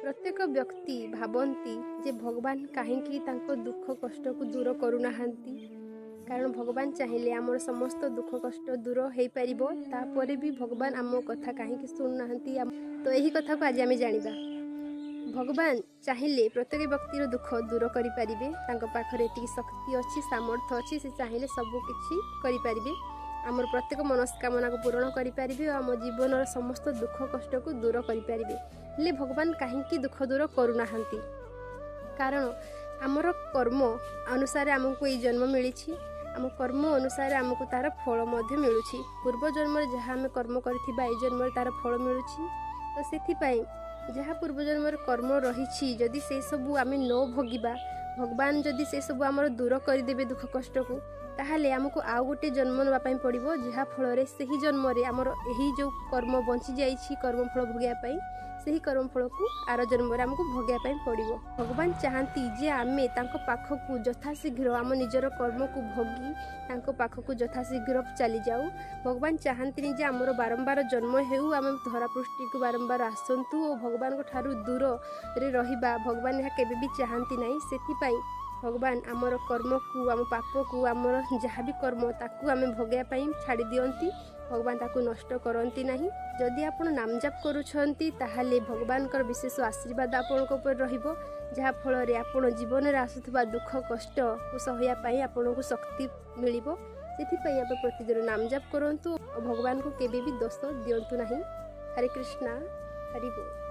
प्रत्येक व्यक्ति भावती जे भगवान कहीं दुख कष्ट को दूर करूना, कारण भगवान चाहिए आमर समस्त दुख कष्ट दूर हो पार भी भगवान आम कथा कहीं शुणुना। तो यही कथा को आज आम जाना। भगवान चाहिए प्रत्येक व्यक्तिर दुख दूर करें, पाखरे एति शक्ति अच्छी सामर्थ्य अच्छी, से चाहिए सबकि करें, आमर प्रत्येक मनस्कामना को पूरण करें, आम जीवन समस्त दुख कष्ट को दूर करें। ले भगवान कहीं दुख दूर करूना, कारण आमर कर्म अनुसार आमको ये जन्म मिली, आम कर्म अनुसार आमको तार फल मिलू। पूर्व जन्म जहाँ आम कर्म करथिबा ए जन्म तार फल मिलू। तो से जहाँ पूर्व जन्म कर्म रही, जदि से सबू आम न भोगिबा, भगवान जदि से सबू आमर दूर करदेवे दुख कष्ट को, ताहले आमको आउ गोटे जन्म नापी पड़ो, जहाँ फल से ही जन्म आमर यही जो कर्म बंची जाइए कर्मफल भोगियापाई, से कर्मफल को आर जन्म आमको भोगियापाई पड़ो। भगवान चाहती जे आमे तांको पाखकू यथाशीघ्र आम निजर कर्म को भोगी तांको पाखकू यथाशीघ्र चली जाऊ। भगवान चाहती जे आमर बारंबार जन्म हेउ, आम धरा पृष्ठी को बारंबार आसतु और भगवान को ठारू दूर रे रहिबा, भगवान यह केबे भी चाहती नहीं। सेथिपाई भगवान आमर कर्म को आम पाप को आमर जहाँ भी कर्म ताकू आम भोगाई छाड़ी दियंती, भगवान ताकू नष्ट करती नहीं। जदि आपण नामजाप करुछंती ताहाले भगवान कर विशेष आशीर्वाद आपनक उपर रहिबो, जहाँ फल रे आपण जीवन रे आसुथबा दुख कष्ट को सहया पाई आपनक शक्ति मिलिबो। सेथिपाई आप प्रतिदिन नामजाप करंतु और भगवान को केबे भी दोष दियंतु नहीं। हरे कृष्णा, हरि बोल।